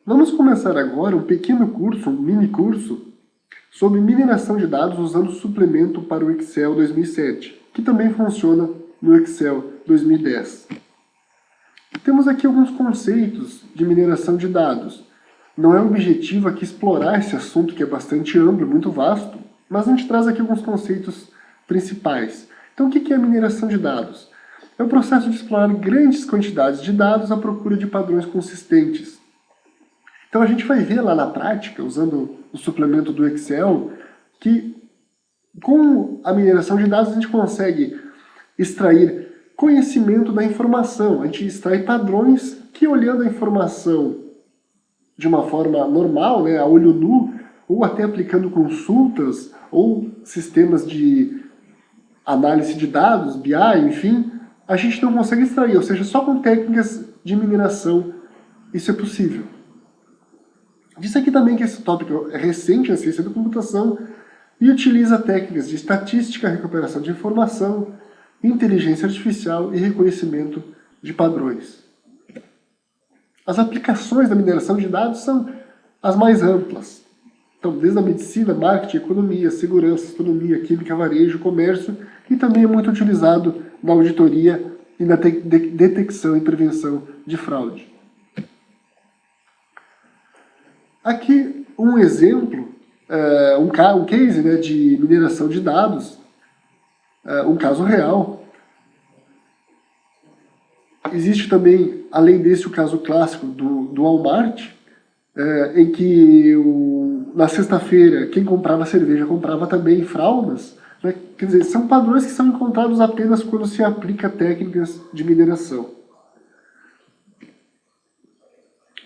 Vamos começar agora um pequeno curso, um mini curso, sobre mineração de dados usando suplemento para o Excel 2007, que também funciona no Excel 2010. Temos aqui alguns conceitos de mineração de dados. Não é o objetivo aqui explorar esse assunto, que é bastante amplo, muito vasto, mas a gente traz aqui alguns conceitos principais. Então, o que é a mineração de dados? É o processo de explorar grandes quantidades de dados à procura de padrões consistentes. Então, a gente vai ver lá na prática, usando o suplemento do Excel, que com a mineração de dados a gente consegue extrair conhecimento da informação. A gente extrai padrões que, olhando a informação de uma forma normal, né, a olho nu, ou até aplicando consultas ou sistemas de análise de dados, BI, enfim, a gente não consegue extrair, ou seja, só com técnicas de mineração isso é possível. Diz aqui também que esse tópico é recente na ciência da computação e utiliza técnicas de estatística, recuperação de informação, inteligência artificial e reconhecimento de padrões. As aplicações da mineração de dados são as mais amplas. Então, desde a medicina, marketing, economia, segurança, astronomia, química, varejo, comércio, e também é muito utilizado na auditoria e na detecção e prevenção de fraude. Aqui um exemplo, um case, né, de mineração de dados, um caso real. Existe também, além desse, o caso clássico do Walmart, em que na sexta-feira quem comprava cerveja comprava também fraldas. Né? Quer dizer, são padrões que são encontrados apenas quando se aplica técnicas de mineração.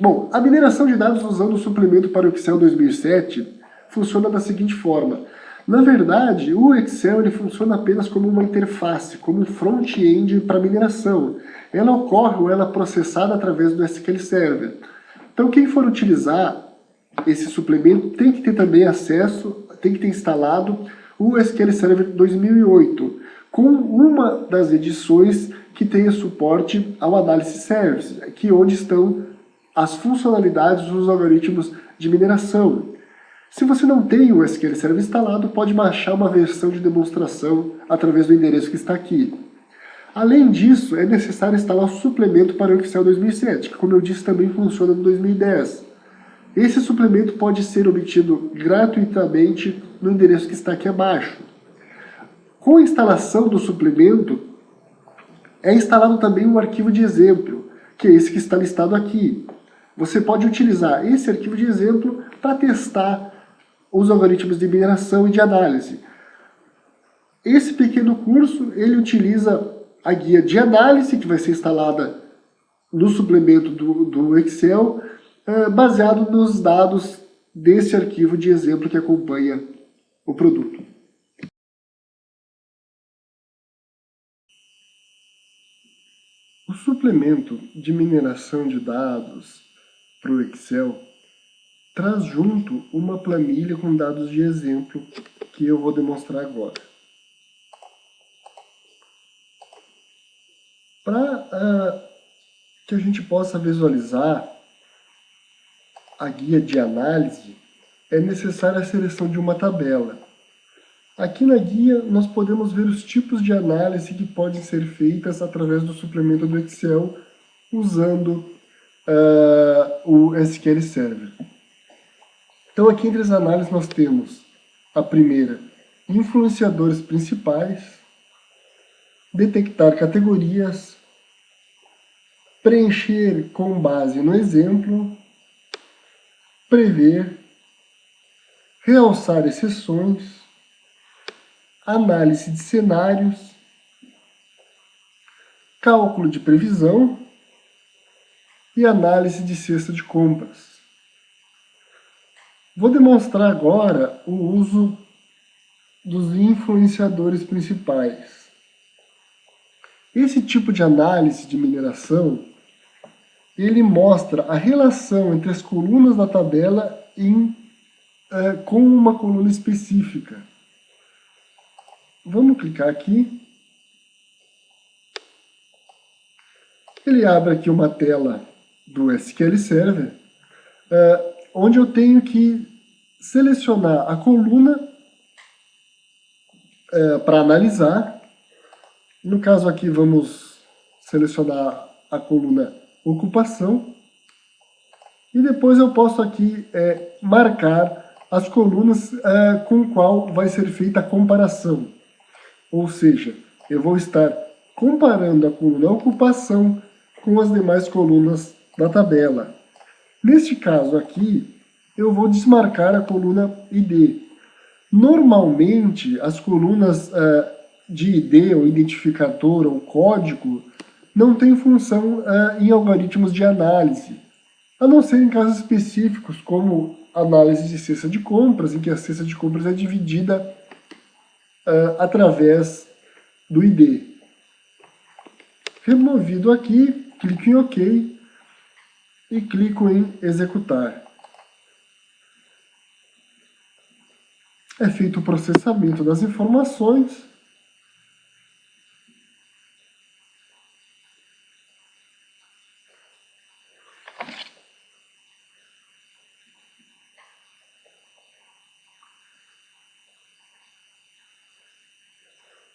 Bom, a mineração de dados usando o suplemento para o Excel 2007 funciona da seguinte forma. Na verdade, o Excel ele funciona apenas como uma interface, como um front-end para mineração. Ela ocorre ou ela é processada através do SQL Server. Então, quem for utilizar esse suplemento tem que ter também acesso, tem que ter instalado o SQL Server 2008, com uma das edições que tenha suporte ao Analysis Service, que onde estão as funcionalidades dos algoritmos de mineração. Se você não tem o SQL Server instalado, pode baixar uma versão de demonstração através do endereço que está aqui. Além disso, é necessário instalar o suplemento para o Excel 2007, que, como eu disse, também funciona no 2010. Esse suplemento pode ser obtido gratuitamente no endereço que está aqui abaixo. Com a instalação do suplemento, é instalado também um arquivo de exemplo, que é esse que está listado aqui. Você pode utilizar esse arquivo de exemplo para testar os algoritmos de mineração e de análise. Esse pequeno curso, ele utiliza a guia de análise, que vai ser instalada no suplemento do Excel, baseado nos dados desse arquivo de exemplo que acompanha o produto. O suplemento de mineração de dados para o Excel traz junto uma planilha com dados de exemplo que eu vou demonstrar agora. Para que a gente possa visualizar a guia de análise, é necessária a seleção de uma tabela. Aqui na guia nós podemos ver os tipos de análise que podem ser feitas através do suplemento do Excel usando o SQL Server. Então aqui entre as análises nós temos a primeira, influenciadores principais, detectar categorias, preencher com base no exemplo, prever, realçar exceções, análise de cenários, cálculo de previsão e análise de cesta de compras. Vou demonstrar agora o uso dos influenciadores principais. Esse tipo de análise de mineração, ele mostra a relação entre as colunas da tabela com uma coluna específica. Vamos clicar aqui. Ele abre aqui uma tela do SQL Server. onde eu tenho que selecionar a coluna para analisar. No caso aqui, vamos selecionar a coluna ocupação. E depois eu posso aqui marcar as colunas com qual vai ser feita a comparação. Ou seja, eu vou estar comparando a coluna ocupação com as demais colunas da tabela. Neste caso aqui, eu vou desmarcar a coluna ID. Normalmente, as colunas de ID, ou identificador, ou código, não têm função em algoritmos de análise, a não ser em casos específicos, como análise de cesta de compras, em que a cesta de compras é dividida através do ID. Removido aqui, clico em OK e clico em executar. É feito o processamento das informações.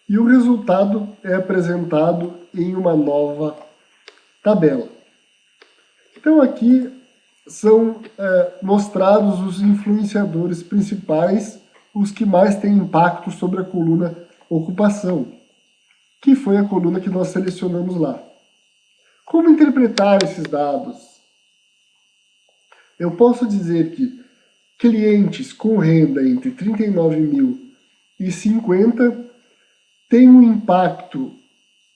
E o resultado é apresentado em uma nova tabela. Então aqui são mostrados os influenciadores principais, os que mais têm impacto sobre a coluna ocupação, que foi a coluna que nós selecionamos lá. Como interpretar esses dados? Eu posso dizer que clientes com renda entre 39.000 e 50 têm um impacto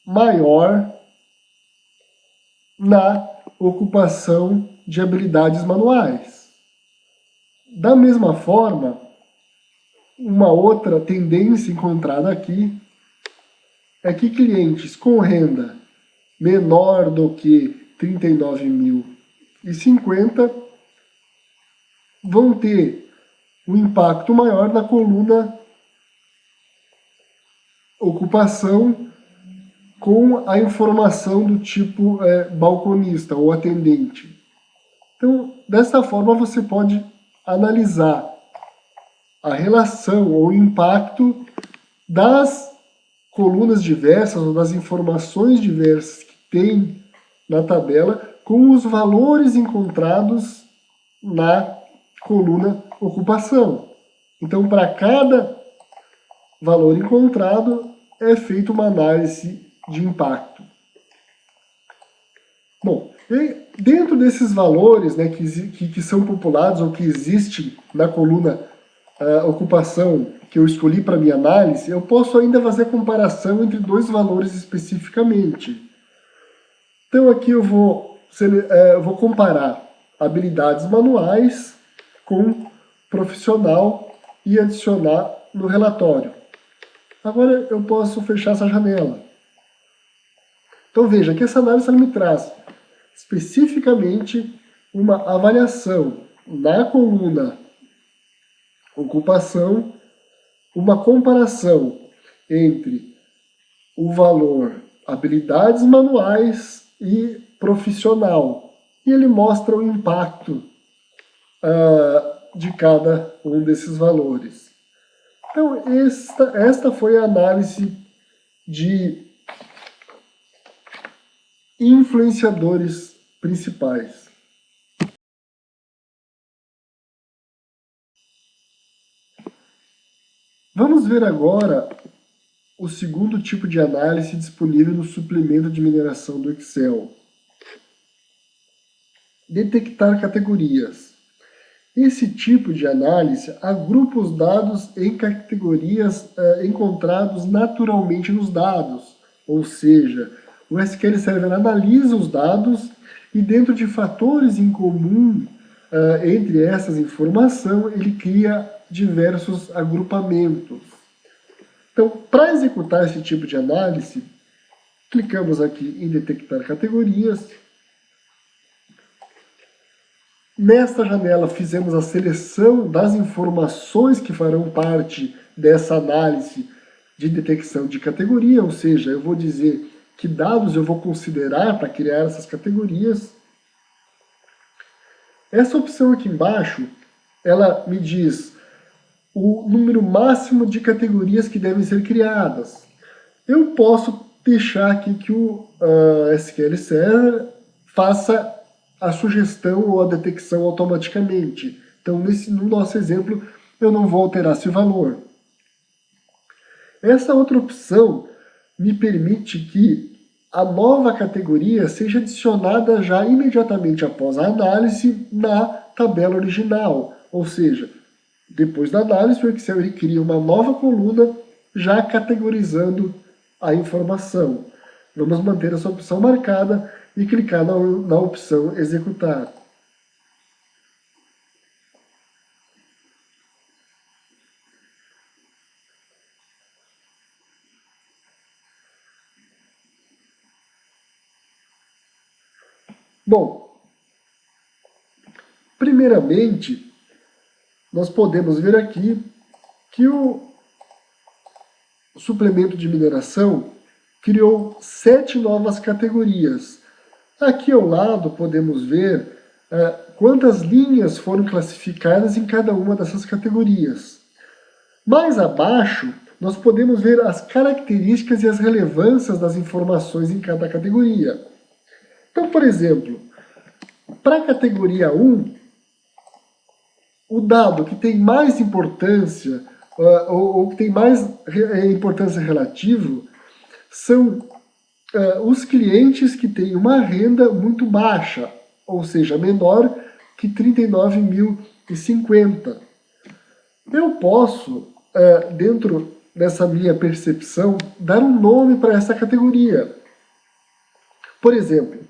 maior na ocupação de habilidades manuais. Da mesma forma, uma outra tendência encontrada aqui é que clientes com renda menor do que 39.050 vão ter um impacto maior na coluna ocupação com a informação do tipo balconista ou atendente. Então, dessa forma, você pode analisar a relação ou impacto das colunas diversas ou das informações diversas que tem na tabela com os valores encontrados na coluna ocupação. Então, para cada valor encontrado, é feita uma análise de impacto. Bom, dentro desses valores, né, que são populados ou que existem na coluna ocupação que eu escolhi para minha análise, eu posso ainda fazer comparação entre dois valores especificamente. Então aqui eu vou comparar habilidades manuais com profissional e adicionar no relatório. Agora eu posso fechar essa janela. Então veja que essa análise ela me traz especificamente uma avaliação na coluna ocupação, uma comparação entre o valor habilidades manuais e profissional. E ele mostra o impacto de cada um desses valores. Então, esta foi a análise de influenciadores principais. Vamos ver agora o segundo tipo de análise disponível no suplemento de mineração do Excel. Detectar categorias. Esse tipo de análise agrupa os dados em categorias encontrados naturalmente nos dados, ou seja, o SQL Server analisa os dados e dentro de fatores em comum entre essas informações, ele cria diversos agrupamentos. Então, para executar esse tipo de análise, clicamos aqui em detectar categorias. Nesta janela fizemos a seleção das informações que farão parte dessa análise de detecção de categoria, ou seja, eu vou dizer que dados eu vou considerar para criar essas categorias. Essa opção aqui embaixo, ela me diz o número máximo de categorias que devem ser criadas. Eu posso deixar aqui que o SQL Server faça a sugestão ou a detecção automaticamente. Então, no nosso exemplo, eu não vou alterar esse valor. Essa outra opção me permite que a nova categoria seja adicionada já imediatamente após a análise na tabela original. Ou seja, depois da análise, o Excel ele cria uma nova coluna já categorizando a informação. Vamos manter essa opção marcada e clicar na opção executar. Bom, primeiramente, nós podemos ver aqui que o suplemento de mineração criou 7 novas categorias. Aqui ao lado podemos ver quantas linhas foram classificadas em cada uma dessas categorias. Mais abaixo, nós podemos ver as características e as relevâncias das informações em cada categoria. Então, por exemplo, para a categoria 1, o dado que tem mais importância, ou que tem mais importância relativa, são os clientes que têm uma renda muito baixa, ou seja, menor que 39.050. Eu posso, dentro dessa minha percepção, dar um nome para essa categoria. Por exemplo,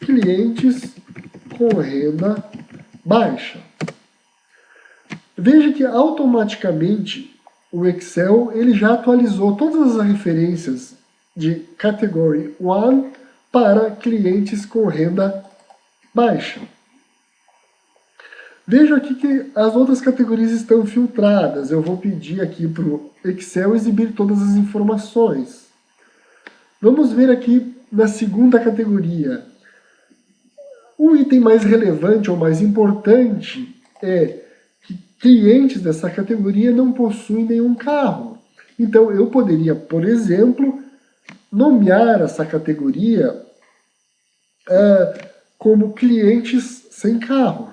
clientes com renda baixa. Veja que automaticamente o Excel ele já atualizou todas as referências de Category 1 para clientes com renda baixa. Veja aqui que as outras categorias estão filtradas. Eu vou pedir aqui para o Excel exibir todas as informações. Vamos ver aqui na segunda categoria. O item mais relevante ou mais importante é que clientes dessa categoria não possuem nenhum carro. Então, eu poderia, por exemplo, nomear essa categoria como clientes sem carro.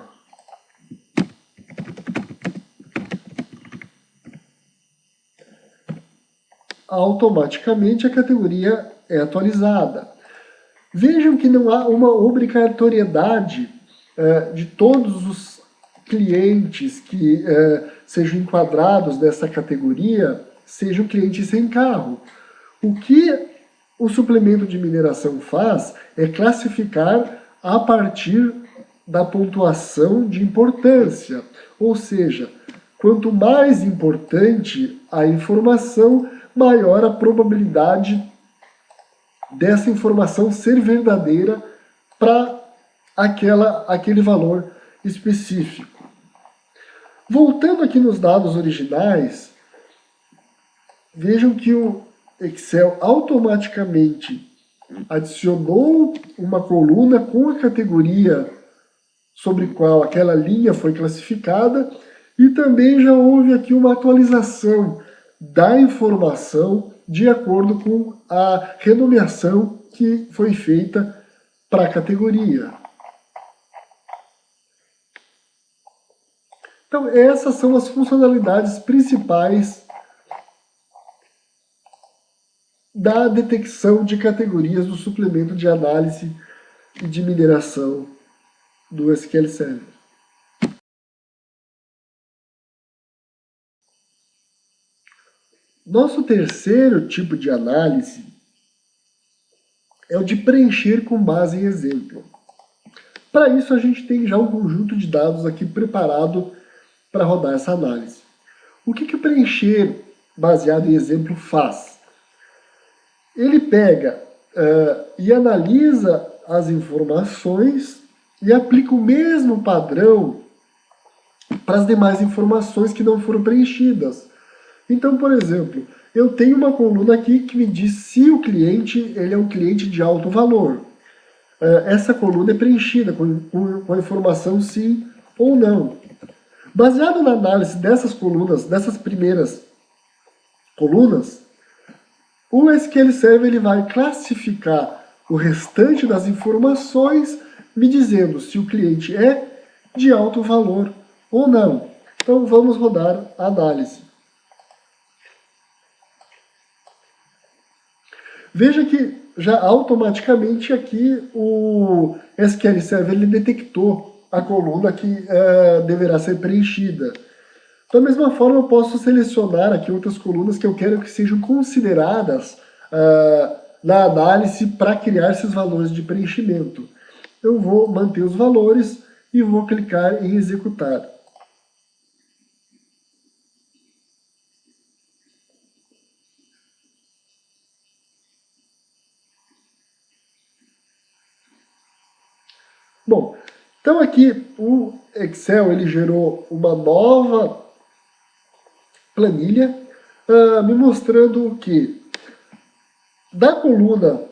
Automaticamente a categoria é atualizada. Vejam que não há uma obrigatoriedade de todos os clientes que sejam enquadrados nessa categoria sejam clientes sem carro. O que o suplemento de mineração faz é classificar a partir da pontuação de importância. Ou seja, quanto mais importante a informação, maior a probabilidade dessa informação ser verdadeira para aquele valor específico. Voltando aqui nos dados originais, vejam que o Excel automaticamente adicionou uma coluna com a categoria sobre qual aquela linha foi classificada e também já houve aqui uma atualização da informação de acordo com a renomeação que foi feita para a categoria. Então, essas são as funcionalidades principais da detecção de categorias do suplemento de análise e de mineração do SQL Server. Nosso terceiro tipo de análise é o de preencher com base em exemplo. Para isso, a gente tem já um conjunto de dados aqui preparado para rodar essa análise. O que o preencher baseado em exemplo faz? Ele pega e analisa as informações e aplica o mesmo padrão para as demais informações que não foram preenchidas. Então, por exemplo, eu tenho uma coluna aqui que me diz se o cliente ele é um cliente de alto valor. Essa coluna é preenchida com com a informação sim ou não. Baseado na análise dessas colunas, dessas primeiras colunas, o SQL Server ele vai classificar o restante das informações, me dizendo se o cliente é de alto valor ou não. Então vamos rodar a análise. Veja que já automaticamente aqui o SQL Server ele detectou a coluna que deverá ser preenchida. Da mesma forma, eu posso selecionar aqui outras colunas que eu quero que sejam consideradas na análise para criar esses valores de preenchimento. Eu vou manter os valores e vou clicar em executar. Bom, então aqui o Excel ele gerou uma nova planilha me mostrando que da coluna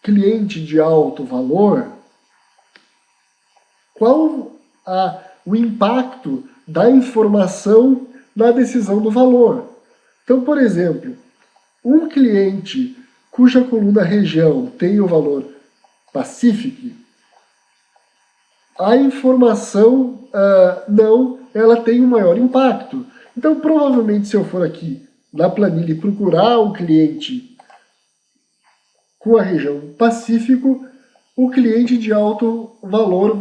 cliente de alto valor, qual o impacto da informação na decisão do valor. Então, por exemplo, um cliente cuja coluna região tem o valor Pacific, a informação não, ela tem um maior impacto. Então, provavelmente, se eu for aqui na planilha e procurar o cliente com a região Pacífico, o cliente de alto valor,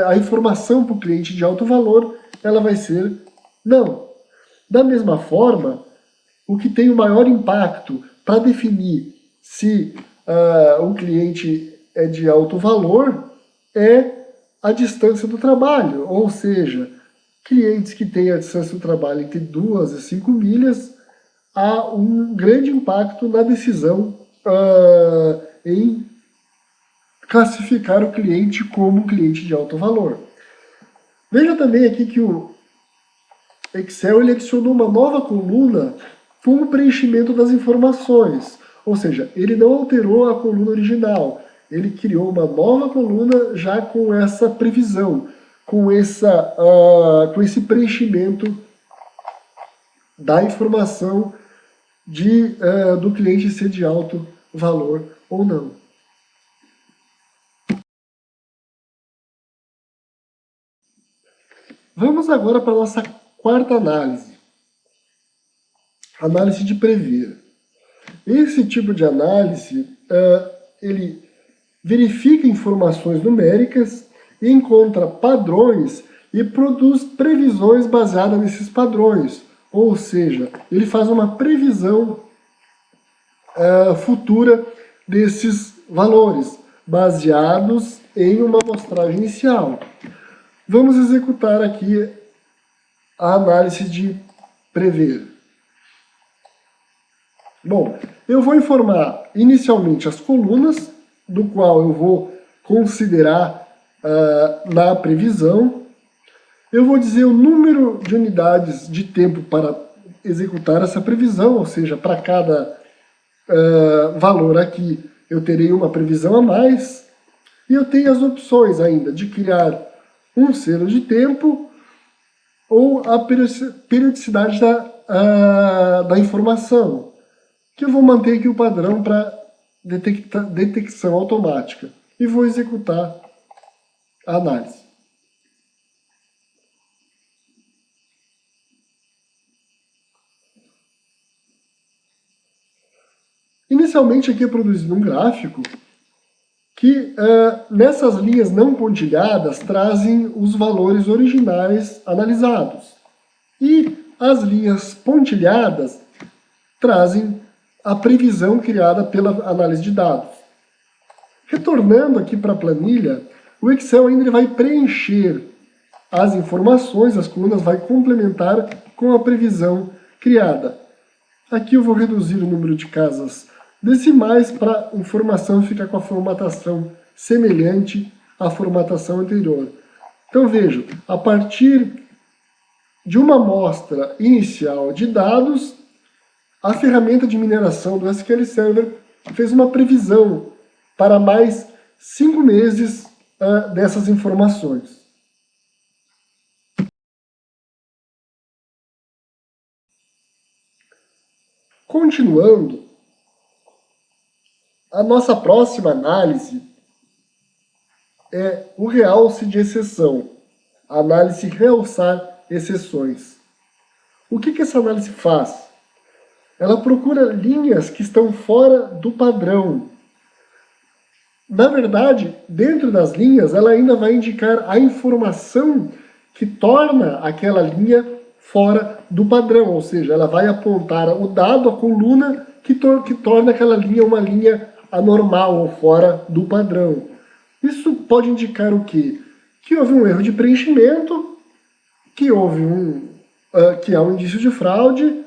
a informação para o cliente de alto valor, ela vai ser não. Da mesma forma, o que tem o maior impacto para definir se o cliente é de alto valor é a distância do trabalho, ou seja, clientes que têm a distância do trabalho entre 2 e 5 milhas, há um grande impacto na decisão em classificar o cliente como um cliente de alto valor. Veja também aqui que o Excel ele adicionou uma nova coluna com o preenchimento das informações, ou seja, ele não alterou a coluna original, ele criou uma nova coluna já com essa previsão, com esse preenchimento da informação do cliente ser de alto valor ou não. Vamos agora para a nossa quarta análise. Análise de prever. Esse tipo de análise, ele verifica informações numéricas, encontra padrões e produz previsões baseadas nesses padrões. Ou seja, ele faz uma previsão futura desses valores, baseados em uma amostragem inicial. Vamos executar aqui a análise de prever. Bom, eu vou informar inicialmente as colunas, do qual eu vou considerar na previsão. Eu vou dizer o número de unidades de tempo para executar essa previsão, ou seja, para cada valor aqui eu terei uma previsão a mais. E eu tenho as opções ainda de criar um selo de tempo ou a periodicidade da informação, que eu vou manter aqui o padrão para detecção automática e vou executar a análise. Inicialmente aqui é produzido um gráfico que nessas linhas não pontilhadas trazem os valores originais analisados. E as linhas pontilhadas trazem a previsão criada pela análise de dados. Retornando aqui para a planilha, o Excel ainda vai preencher as informações, as colunas vai complementar com a previsão criada. Aqui eu vou reduzir o número de casas decimais para a informação ficar com a formatação semelhante à formatação anterior. Então vejo, a partir de uma amostra inicial de dados, a ferramenta de mineração do SQL Server fez uma previsão para mais 5 meses dessas informações. Continuando, a nossa próxima análise é o realce de exceção, a análise realçar exceções. O que essa análise faz? Ela procura linhas que estão fora do padrão. Na verdade, dentro das linhas, ela ainda vai indicar a informação que torna aquela linha fora do padrão, ou seja, ela vai apontar o dado, a coluna, que torna aquela linha uma linha anormal ou fora do padrão. Isso pode indicar o quê? Que houve um erro de preenchimento, que houve que há um indício de fraude,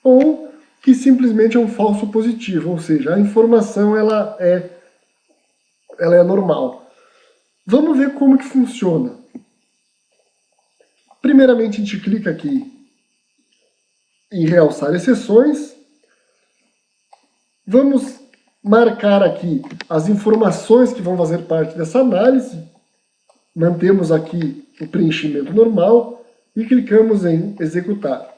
ou que simplesmente é um falso positivo, ou seja, a informação ela é normal. Vamos ver como que funciona. Primeiramente, a gente clica aqui em realçar exceções. Vamos marcar aqui as informações que vão fazer parte dessa análise. Mantemos aqui o preenchimento normal e clicamos em executar.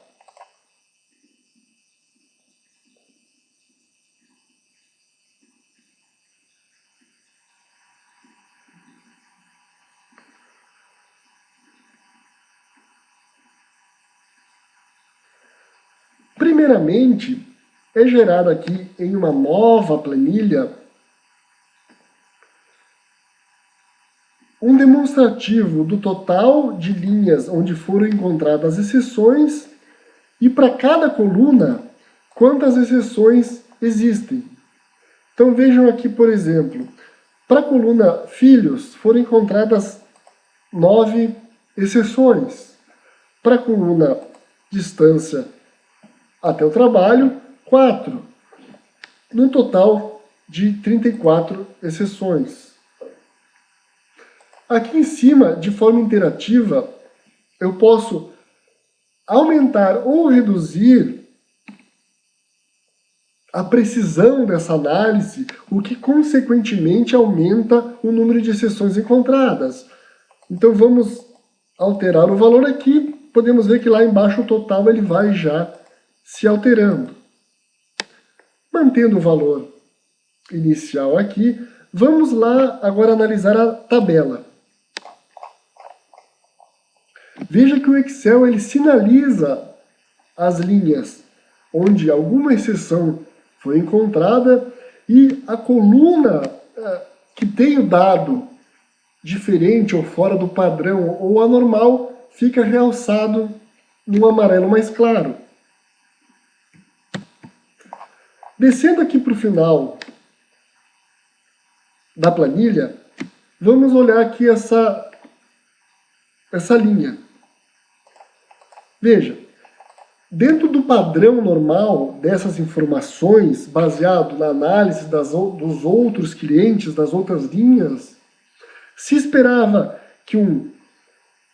Primeiramente, é gerado aqui em uma nova planilha um demonstrativo do total de linhas onde foram encontradas exceções e para cada coluna quantas exceções existem. Então vejam aqui, por exemplo, para a coluna filhos foram encontradas 9 exceções. Para a coluna distância até o trabalho, 4. Num total de 34 exceções. Aqui em cima, de forma interativa, eu posso aumentar ou reduzir a precisão dessa análise, o que consequentemente aumenta o número de exceções encontradas. Então vamos alterar o valor aqui, podemos ver que lá embaixo o total ele vai já se alterando. Mantendo o valor inicial aqui, vamos lá agora analisar a tabela. Veja que o Excel ele sinaliza as linhas onde alguma exceção foi encontrada e a coluna que tem o dado diferente ou fora do padrão ou anormal fica realçado num amarelo mais claro. Descendo aqui para o final da planilha, vamos olhar aqui essa linha. Veja, dentro do padrão normal dessas informações, baseado na análise dos outros clientes, das outras linhas, se esperava que um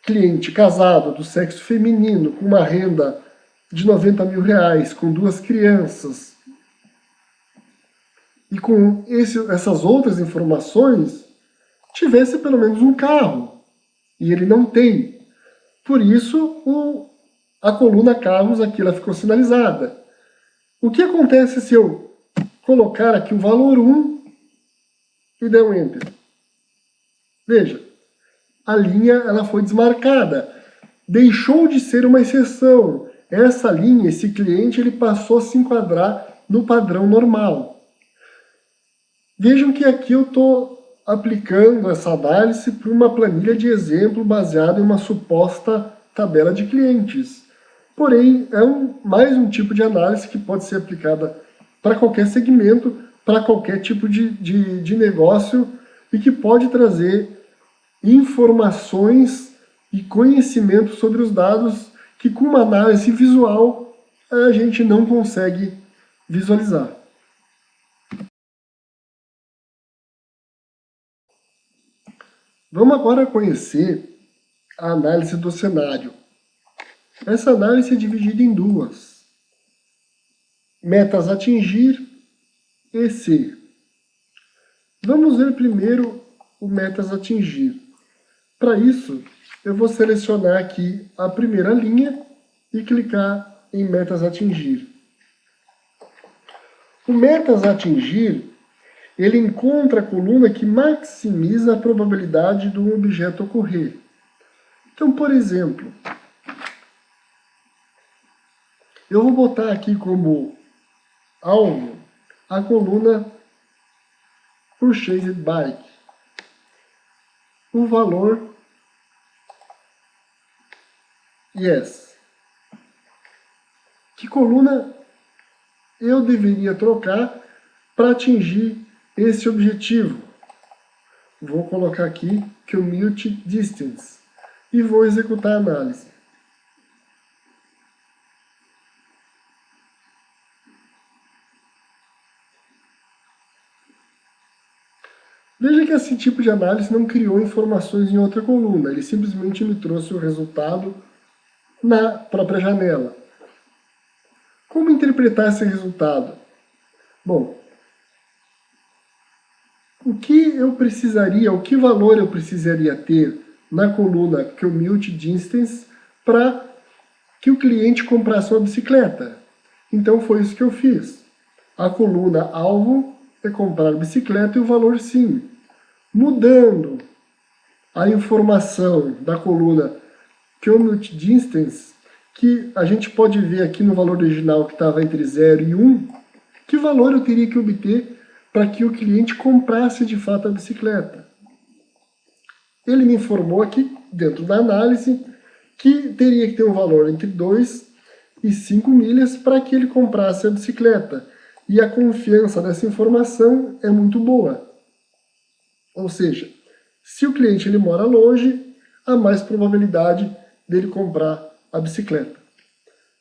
cliente casado do sexo feminino, com uma renda de 90 mil reais, com 2 crianças, e com essas outras informações, tivesse pelo menos um carro. E ele não tem. Por isso, a coluna carros aqui ela ficou sinalizada. O que acontece se eu colocar aqui o valor 1 e der um Enter? Veja, a linha ela foi desmarcada. Deixou de ser uma exceção. Essa linha, esse cliente, ele passou a se enquadrar no padrão normal. Vejam que aqui eu estou aplicando essa análise para uma planilha de exemplo baseada em uma suposta tabela de clientes. Porém, é mais um tipo de análise que pode ser aplicada para qualquer segmento, para qualquer tipo de negócio e que pode trazer informações e conhecimento sobre os dados que com uma análise visual a gente não consegue visualizar. Vamos agora conhecer a análise do cenário. Essa análise é dividida em duas. Metas a atingir e C. Vamos ver primeiro o metas a atingir. Para isso, eu vou selecionar aqui a primeira linha e clicar em metas a atingir. O metas a atingir, ele encontra a coluna que maximiza a probabilidade do objeto ocorrer. Então, por exemplo, eu vou botar aqui como alvo a coluna Purchased Bike. O valor Yes. Que coluna eu deveria trocar para atingir esse objetivo? Vou colocar aqui Commute Distance e vou executar a análise. Veja que esse tipo de análise não criou informações em outra coluna, ele simplesmente me trouxe o resultado na própria janela. Como interpretar esse resultado? Bom, o que valor eu precisaria ter na coluna Commute Distance para que o cliente comprasse uma bicicleta? Então foi isso que eu fiz. A coluna alvo é comprar bicicleta e o valor sim. Mudando a informação da coluna Commute Distance, que a gente pode ver aqui no valor original que estava entre 0 e 1, que valor eu teria que obter para que o cliente comprasse de fato a bicicleta. Ele me informou aqui, dentro da análise, que teria que ter um valor entre 2 e 5 milhas para que ele comprasse a bicicleta. E a confiança dessa informação é muito boa. Ou seja, se o cliente ele mora longe, há mais probabilidade dele comprar a bicicleta.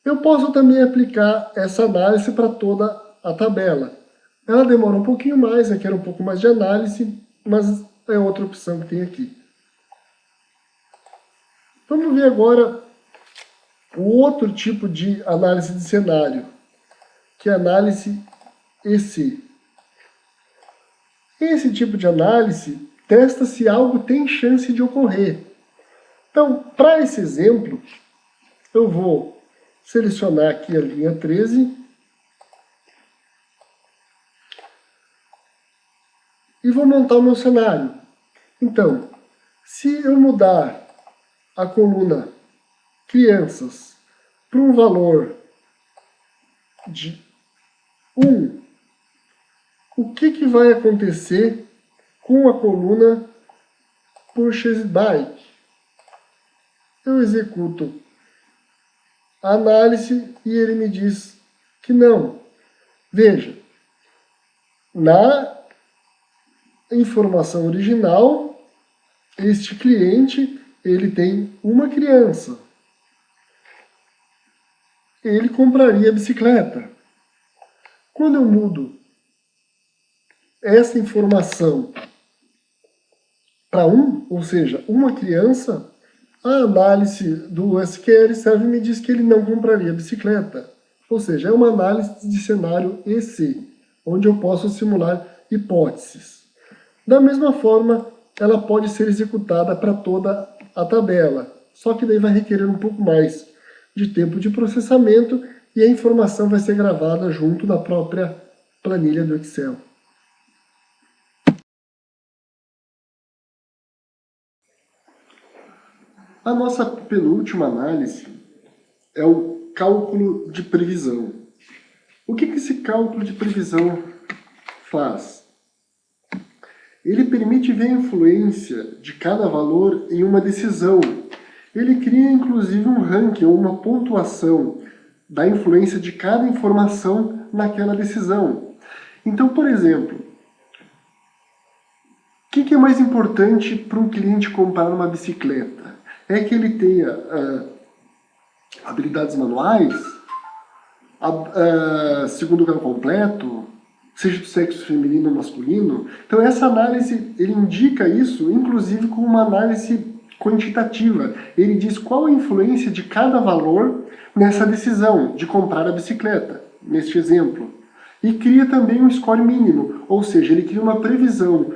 Eu posso também aplicar essa análise para toda a tabela. Ela demora um pouquinho mais, requer um pouco mais de análise, mas é outra opção que tem aqui. Vamos ver agora o outro tipo de análise de cenário, que é a análise EC. Esse tipo de análise testa se algo tem chance de ocorrer. Então, para esse exemplo, eu vou selecionar aqui a linha 13 e vou montar o meu cenário. Então, se eu mudar a coluna crianças para um valor de 1, o que vai acontecer com a coluna Purchased Bike? Eu executo a análise e ele me diz que não. Veja, na informação original, este cliente ele tem uma criança. Ele compraria a bicicleta. Quando eu mudo essa informação para 1, ou seja, uma criança, a análise do SQL serve e me diz que ele não compraria a bicicleta. Ou seja, é uma análise de cenário EC, onde eu posso simular hipóteses. Da mesma forma, ela pode ser executada para toda a tabela, só que daí vai requerer um pouco mais de tempo de processamento e a informação vai ser gravada junto da própria planilha do Excel. A nossa penúltima análise é o cálculo de previsão. O que esse cálculo de previsão faz? Ele permite ver a influência de cada valor em uma decisão. Ele cria, inclusive, um ranking ou uma pontuação da influência de cada informação naquela decisão. Então, por exemplo, o que é mais importante para um cliente comprar uma bicicleta? É que ele tenha habilidades manuais, segundo grau completo, seja do sexo feminino ou masculino. Então essa análise, ele indica isso, inclusive com uma análise quantitativa. Ele diz qual a influência de cada valor nessa decisão de comprar a bicicleta, neste exemplo. E cria também um score mínimo, ou seja, ele cria uma previsão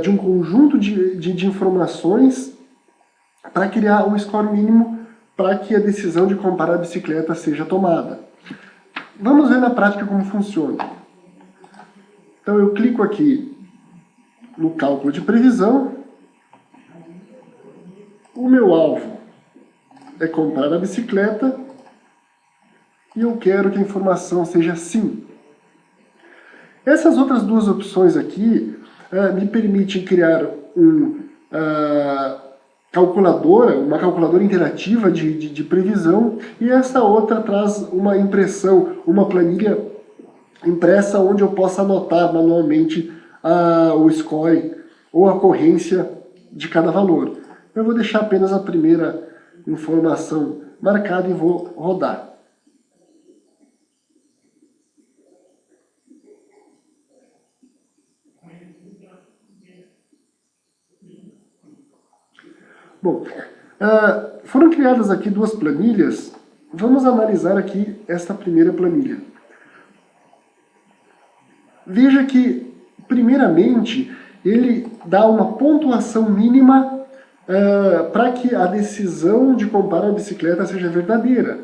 de um conjunto de informações para criar um score mínimo para que a decisão de comprar a bicicleta seja tomada. Vamos ver na prática como funciona. Então eu clico aqui no cálculo de previsão. O meu alvo é comprar a bicicleta e eu quero que a informação seja sim. Essas outras duas opções aqui me permitem criar uma calculadora interativa de previsão, e essa outra traz uma impressão, uma planilha impressa onde eu possa anotar manualmente o score ou a ocorrência de cada valor. Eu vou deixar apenas a primeira informação marcada e vou rodar. Bom, foram criadas aqui duas planilhas. Vamos analisar aqui esta primeira planilha. Veja que, primeiramente, ele dá uma pontuação mínima para que a decisão de comprar a bicicleta seja verdadeira.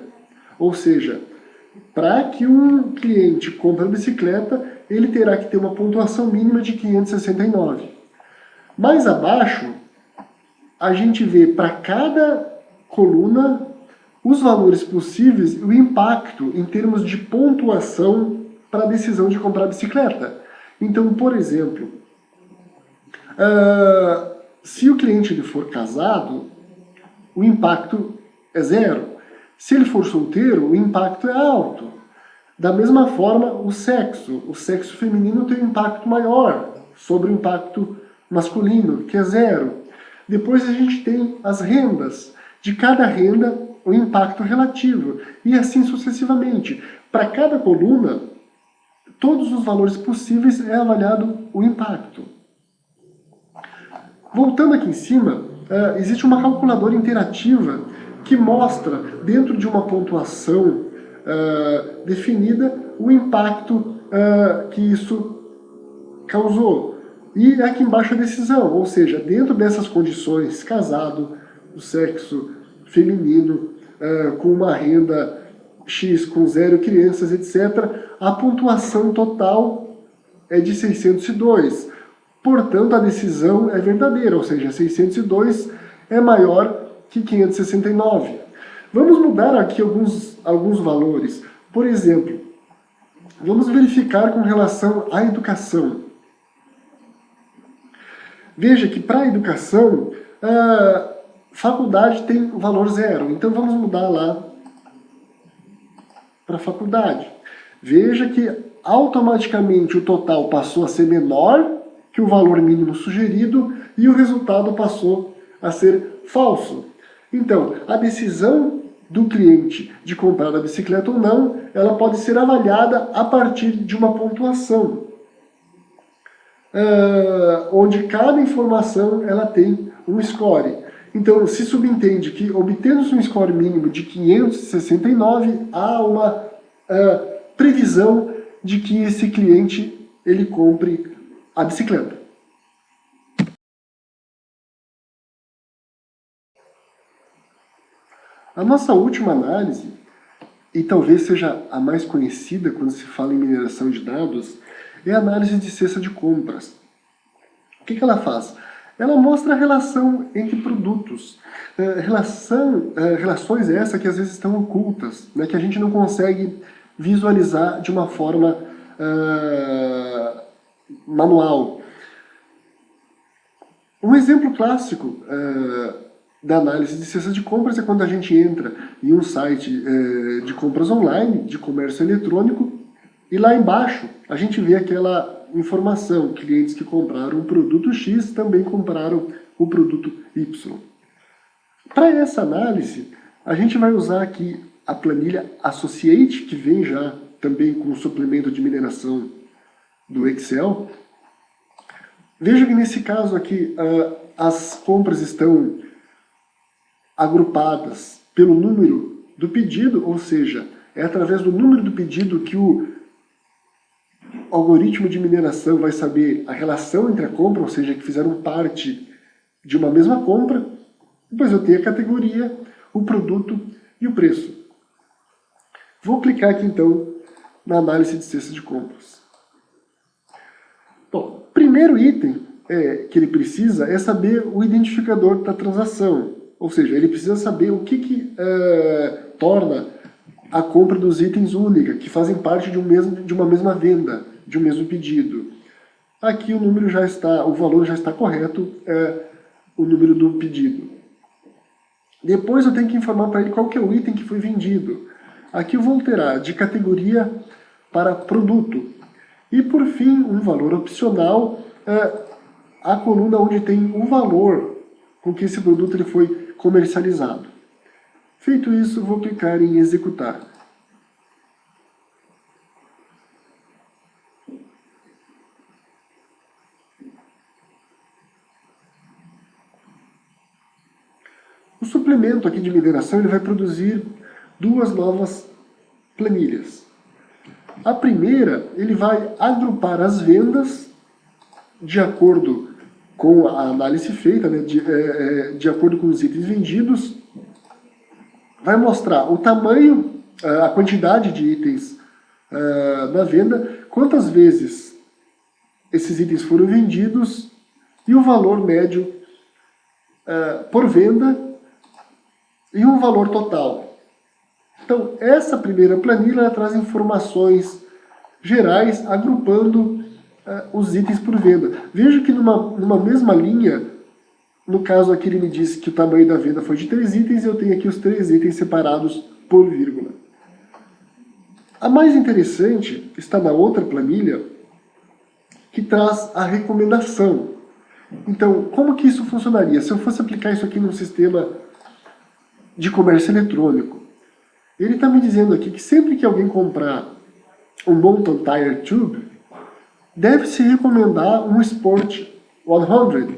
Ou seja, para que um cliente compre a bicicleta, ele terá que ter uma pontuação mínima de 569. Mais abaixo, a gente vê para cada coluna os valores possíveis e o impacto em termos de pontuação para a decisão de comprar a bicicleta. Então, por exemplo, se o cliente ele for casado, o impacto é 0. Se ele for solteiro, o impacto é alto. Da mesma forma, o sexo feminino tem um impacto maior sobre o impacto masculino, que é 0. Depois a gente tem as rendas. De cada renda, o impacto relativo. E assim sucessivamente. Para cada coluna, todos os valores possíveis é avaliado o impacto. Voltando aqui em cima, existe uma calculadora interativa que mostra, dentro de uma pontuação definida, o impacto que isso causou. E aqui embaixo a decisão, ou seja, dentro dessas condições, casado, o sexo feminino, com uma renda X, com 0 crianças, etc., a pontuação total é de 602. Portanto, a decisão é verdadeira, ou seja, 602 é maior que 569. Vamos mudar aqui alguns valores. Por exemplo, vamos verificar com relação à educação. Veja que para a educação, faculdade tem o valor 0. Então vamos mudar lá para faculdade. Veja que automaticamente o total passou a ser menor que o valor mínimo sugerido e o resultado passou a ser falso. Então, a decisão do cliente de comprar a bicicleta ou não, ela pode ser avaliada a partir de uma pontuação, onde cada informação ela tem um score. Então, se subentende que, obtendo-se um score mínimo de 569, há uma previsão de que esse cliente ele compre a bicicleta. A nossa última análise, e talvez seja a mais conhecida quando se fala em mineração de dados, é a análise de cesta de compras. O que ela faz? Ela mostra a relação entre produtos. Relações essas que às vezes estão ocultas, né, que a gente não consegue visualizar de uma forma manual. Um exemplo clássico da análise de cesta de compras é quando a gente entra em um site de compras online, de comércio eletrônico, e lá embaixo a gente vê aquela informação: clientes que compraram o produto X também compraram o produto Y. Para essa análise, a gente vai usar aqui a planilha Associate, que vem já também com o suplemento de mineração do Excel. Veja que nesse caso aqui, as compras estão agrupadas pelo número do pedido, ou seja, é através do número do pedido que o O algoritmo de mineração vai saber a relação entre a compra, ou seja, que fizeram parte de uma mesma compra. Depois eu tenho a categoria, o produto e o preço. Vou clicar aqui então na análise de cesta de compras. Bom, primeiro item que ele precisa é saber o identificador da transação. Ou seja, ele precisa saber o que torna a compra dos itens única, que fazem parte de uma mesma venda, de um mesmo pedido. Aqui o número já está, o valor já está correto, o número do pedido. Depois eu tenho que informar para ele qual que é o item que foi vendido. Aqui eu vou alterar de categoria para produto. E por fim, um valor opcional, a coluna onde tem o valor com que esse produto ele foi comercializado. Feito isso, vou clicar em executar. O suplemento aqui de mineração ele vai produzir duas novas planilhas. A primeira, ele vai agrupar as vendas de acordo com a análise feita, né, de acordo com os itens vendidos, vai mostrar o tamanho, a quantidade de itens na venda, quantas vezes esses itens foram vendidos e o valor médio por venda e um valor total. Então, essa primeira planilha ela traz informações gerais, agrupando os itens por venda. Veja que numa mesma linha, no caso aqui ele me disse que o tamanho da venda foi de 3 itens, e eu tenho aqui os 3 itens separados por vírgula. A mais interessante está na outra planilha, que traz a recomendação. Então, como que isso funcionaria? Se eu fosse aplicar isso aqui num sistema de comércio eletrônico, ele está me dizendo aqui que sempre que alguém comprar um Mountain Tire Tube, deve-se recomendar um Sport 100.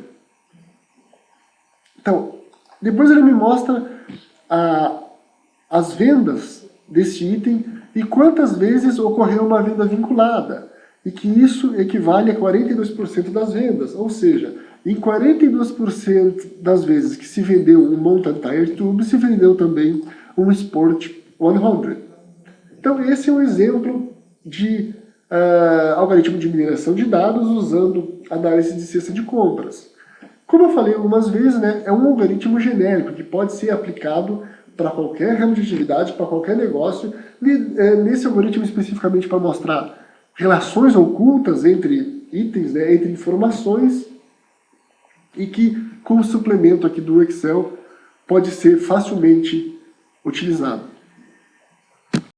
Então, depois ele me mostra as vendas desse item e quantas vezes ocorreu uma venda vinculada, e que isso equivale a 42% das vendas, ou seja, em 42% das vezes que se vendeu um Mountain Tire Tube, se vendeu também um Sport 100. Então esse é um exemplo de algoritmo de mineração de dados usando análise de cesta de compras. Como eu falei algumas vezes, né, é um algoritmo genérico que pode ser aplicado para qualquer ramo de atividade, para qualquer negócio, nesse algoritmo especificamente para mostrar relações ocultas entre itens, né, entre informações, e que com o suplemento aqui do Excel pode ser facilmente utilizado.